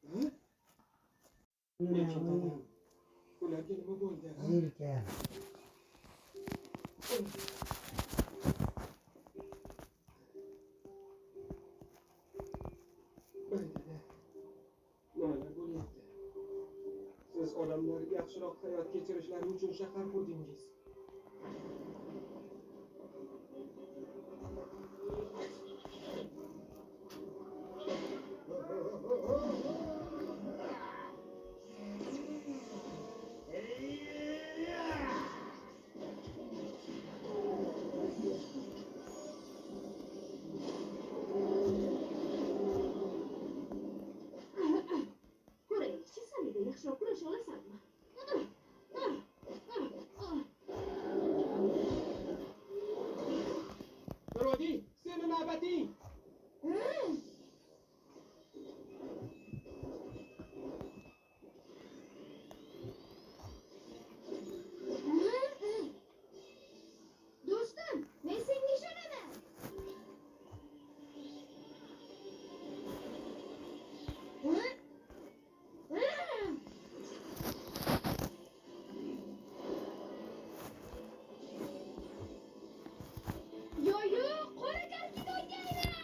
Lekin dadam, ularga nima bo'ldi? Yelka. Dada, nimalar bo'lyapti? Siz odamlar yaxshiroq hayot kechirishlari uchun shahar qurdingiz. Ko'raylikchi, sanida yaxshiroq kurasha olasanmi? Rodi, seni navbating. Do'stim, men senga ishonaman. Yo'q, qo'li karkiga o'taylik.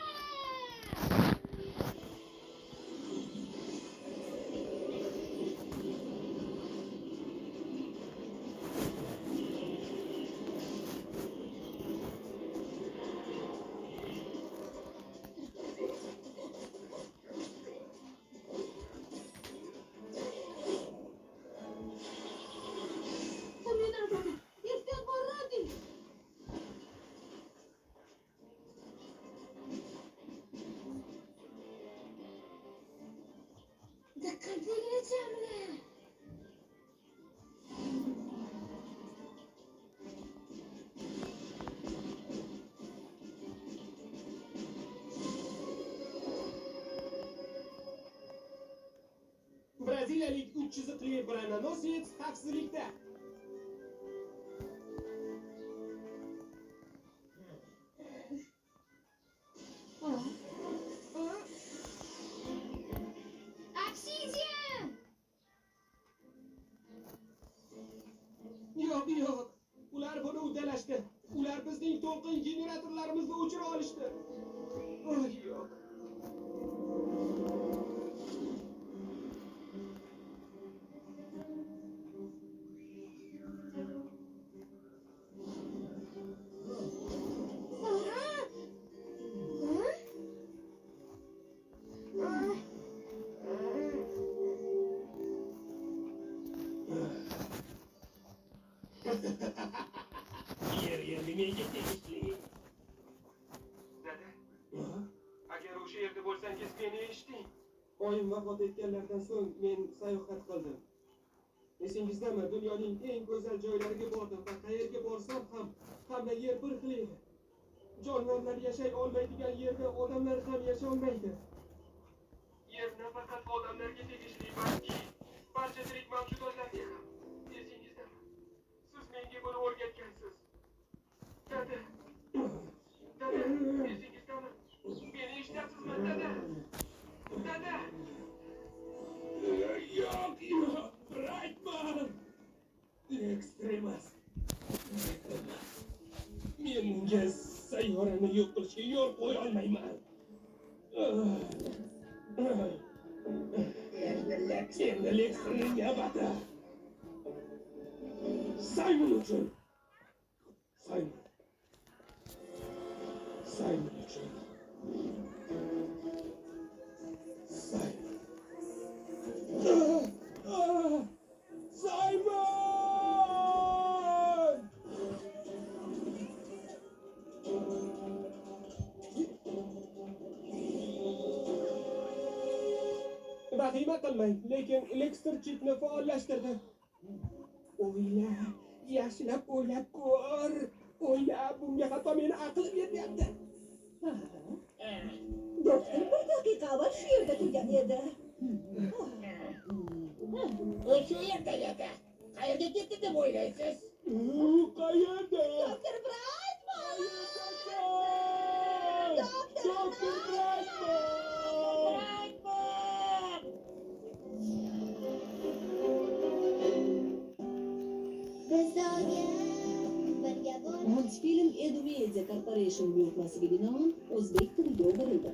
Bu meni azobim. Ehtiyot bo'l, Rodi. Diqqatligini chamla. Braziliyalik 3 chiziqli brononosiец xavfsizlikda. Oksigen! Yo'q. Ular buni uddalashdi. Ular bizning to'lqin generatorlarimizni o'chira olishdi. Yo'q. Yer menga tegishli. Dada, agar o'sha yerda bo'lsangiz meni eshiting. Oyim vafot etganlaridan so'ng men sayohat qildim. Esingizdami, dunyoning eng go'zal joylariga bordim va qayerga borsam ham hamma yer bir xil edi. Jonivorlar yashay olmaydigan yerda odamlar ham yashay olmaydi. Yer nafaqat odamlarga tegishli, balki barcha tirik mavjudotlarga ham. Esingizdami? Siz menga buni o'rgatgansiz. Dada, esingizdami? Meni eshityapsizmi, dada? Dada! Yo'q, Brightman! Ekstremas. Men bunga sayyorani yo'q qilishga yo'l qo'ya olmayman. Endi Lexning navbati. Simon uchun. Simon uchun. Simon! Vahima qilmang, lekin Lexter chipni faollashtirdi. O'yla, yaxshilab o'ylab ko'r. O'yla, bunga hatto meni aqlim yetyapti. Doktor bir daqiqa avval shu yerda turgan edi. Shu yerda edi. Qayerga ketdi deb o'ylaysiz? Qayerda? Doktor Brightman! Doktor Brightman! Media Corporation buyurtmasiga binoan o'zbek tiliga o'girildi.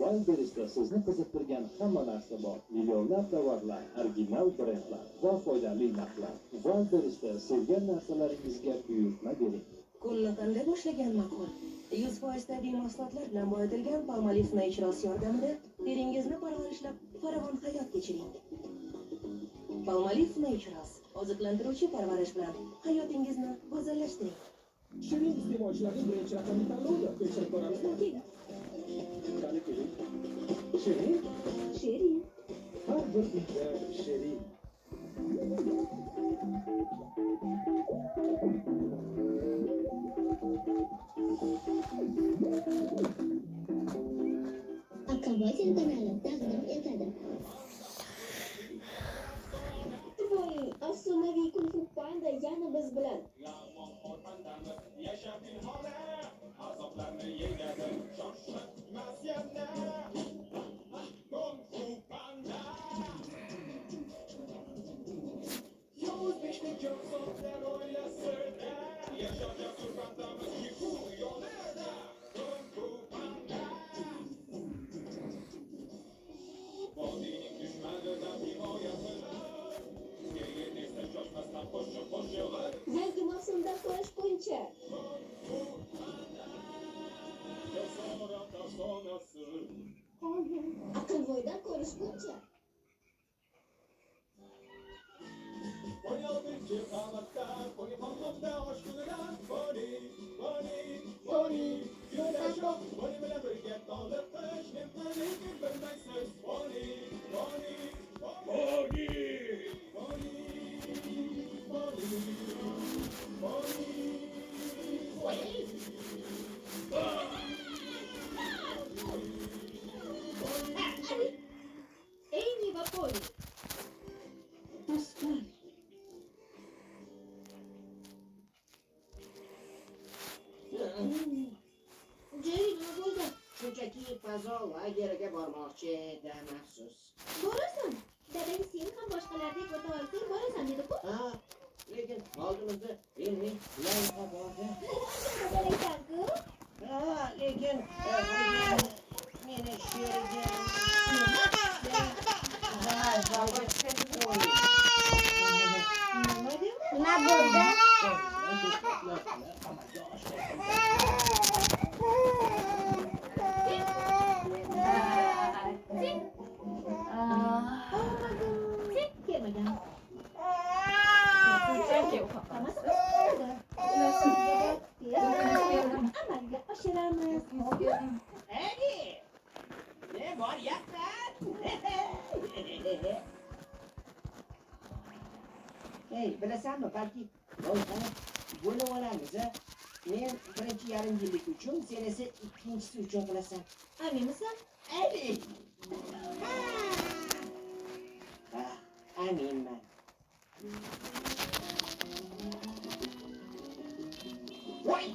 Wildberries'da sizni qiziqtirgan hamma narsa bor. Millionlab tovarlar, original brendlar va foydali narxlar. Wildberries'da sevgan narsalaringizga buyurtma bering. Kunni qanday boshlagan ma'qul? 100% tabiiy mahsulotlar bilan boyitilgan Palmolive Naturals yordamida teringizni parvarishlab, farovon hayot kechiring. Palmolive Naturals oziqlantiruvchi parvarish bilan hayotingizni go'zallashtiring. Shirin iste'molchilarning birinchi raqamli tanlovi. Tekshirib ko'ramizmi? Qani keling. Shirin, Sherin. har bir uyda shirin. Akaboj kanali taqdim etadi. Voy, afsonaviy Kung Fu Panda yana biz bilan. Yangi mavsumda ko'rishguncha. Aqlvoydan ko'rishguncha. Amy va Poli. Do'stlar. Jerry nima bo'ldi? Shunchaki fazo lageriga bormoqchi edi maxsus. Borasan. Dadang sen ham boshqalardek o'ta olsang borasan dedi-ku. Ha, lekin oldimizda ilmiy loyiha borda. Dadangsan-ku. Ha, lekin meni sherigim Nima bo'ldi? Kelmagan. Amalga oshiramiz. Edi! Ne bor yaqin? Hey, bilasanmi, balki loyihani bo'lib olamiz. Men birinchi yarim yillik uchun, sen esa ikkinchisi uchun qilasan. Aminmisan? Edi! Ha, aminman. Voy!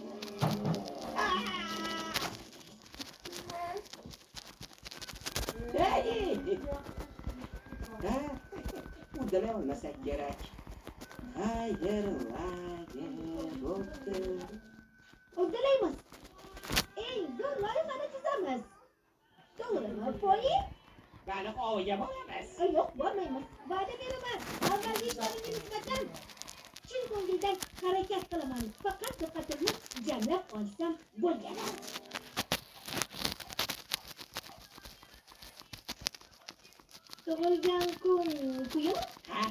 Hey! Ha, uddalay olmasak kerak. Xayrlagi bo'pti. Uddalaymiz. Eng zo'r loyihani chizamiz. To'g'rimi, Poli? Baliq oviga boramiz. Yo'q, bormaymiz. Va'da beraman. Avvalgi ishlarimga nisbatan chin ko'ngildan harakat qilaman. Faqat diqqatimni jamlab olsam bo'lgani. Tug'ilgan kun kuyimi? Ha,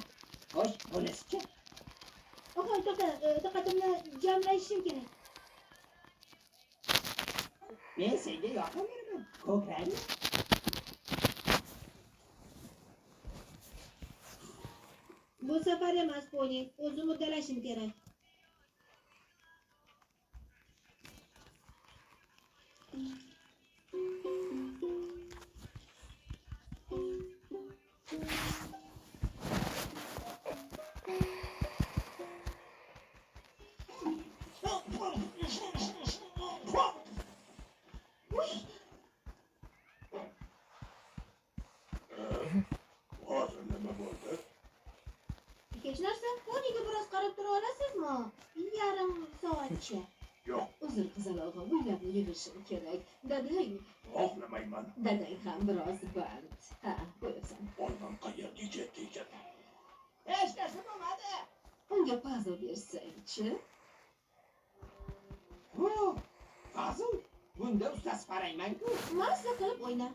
xo'sh, bunisichi? Ohoy, diqqatimni jamlashim kerak. Men senga yordam beraman. Ko'kragim. Bu safar emas, Pony. O'zim uddalashim kerak. Hozir nima bo'ldi? Hech narsa. Ponyga biroz qarab tura olasizmi? Yarim soatcha. Yo'q, Uzr qizalog'im, uylarni yig'ishim kerak. Dadang xohlamayman. ham biroz band. Ha, qo'yasan. Olmam qayerga ketdi ekan? Hech narsa bo'lmadi. Unga pazo bersang-chi. Fazil, bunda ustasi farayman-ku. Mazza qilib o'yna.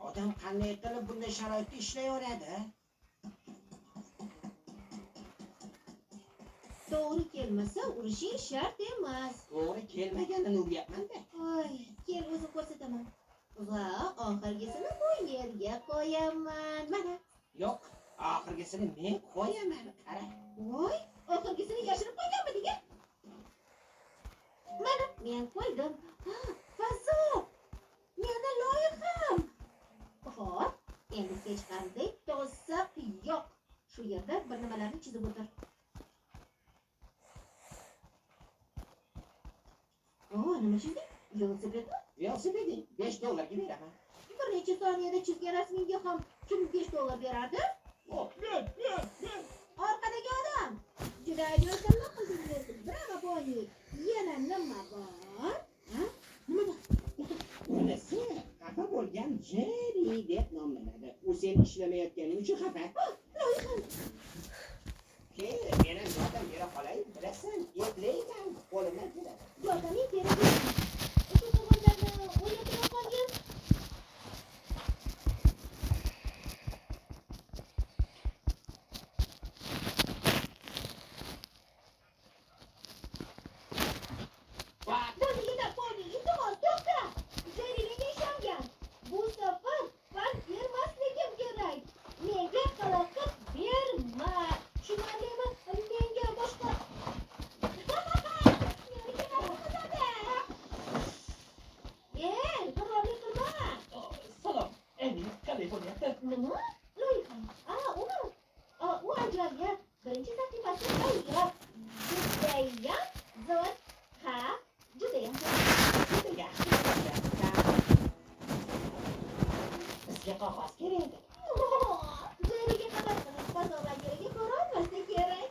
Odam qanday qilib bunday sharoitda ishlayveradi? To'g'ri kelmasa, urishing shart emas. To'g'ri kelmaganini uryapman-da. Ay, kel o'zim ko'rsataman. Va oxirgisini bu yerga qo'yaman. Mana. Yo'q, oxirgisini men qo'yaman. Qara. Voy, oxirgisini yashirib qo'yganmi degan? Mana, men qo'ydim. Ha, fazo. Yana loyiham. Xo'p, endi hech qanday to'siq yo'q. Shu yerda bir nimalarni chizib o'tir. Nima chizding? Velosipedmi? Velosipeding $5 ga beraman. Bir necha soniyada chizgan rasmingga ham kim $5 berardi? Orqadagi odam. Juda ajoyiblar qildingiz. Bravo, Pony. Yana nima bor? Ha? Nima bor? Bunisi xafa bo'lgan Jerry deb nomlanadi. U sen ishlamayotganing uchun xafa. Loyiham. Kel, meni yordam bera qolay. Bilasan, yetlayman, qo'limdan keladi. Yordaming kerak. Shu to'g'onlarni o'ylatib qolgan. Bo'lmaydi, Pony, iltimos, to'xta. Jerry menga ishongan. Bu safar fan bermasligim kerak. Menga xalaqit berma. Tushunarlimi? Menga boshqa. Qirollik qilma. Salom, endi qanday bo'lyapti? Nima? Loyiham. Uni. U ajoyib. Birinchi sahifasi tayyor. Judayam zo'r. Ha, judayam zo'r. Juda yaxshi bo'lyapti. Bizga qog'oz kerak. Jerryga xabar qilib, bozorlarga ko'rolmasa kerak.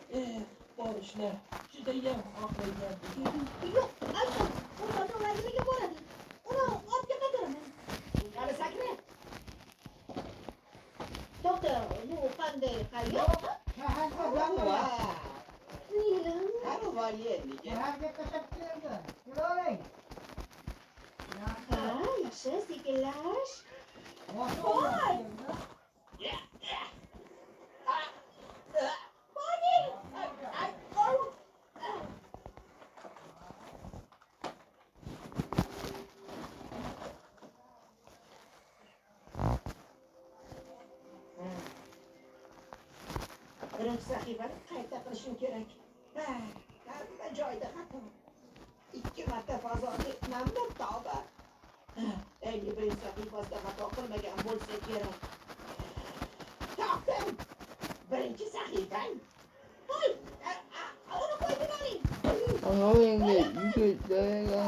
Borishni judayam xohlagandim. Yo'q, aytdim. U bozorlarga boradi. Uni ortga qaytaraman. Qani sakra. To'xta, bu qanday hayot? Qani bor yerliga. Ha, yaxshi, sekinlash. Voy! Pony! Birinchi sahifani qayta qilishim kerak. Hamma joyda xato. 2 marta fazoni namlab tavba. Endi birinchi sahifasida xato qilmagan bo'lsa kerak. Topdim. Birinchi sahifang. Voy! Uni qo'yib yuboring. Annoyingga yigitlarga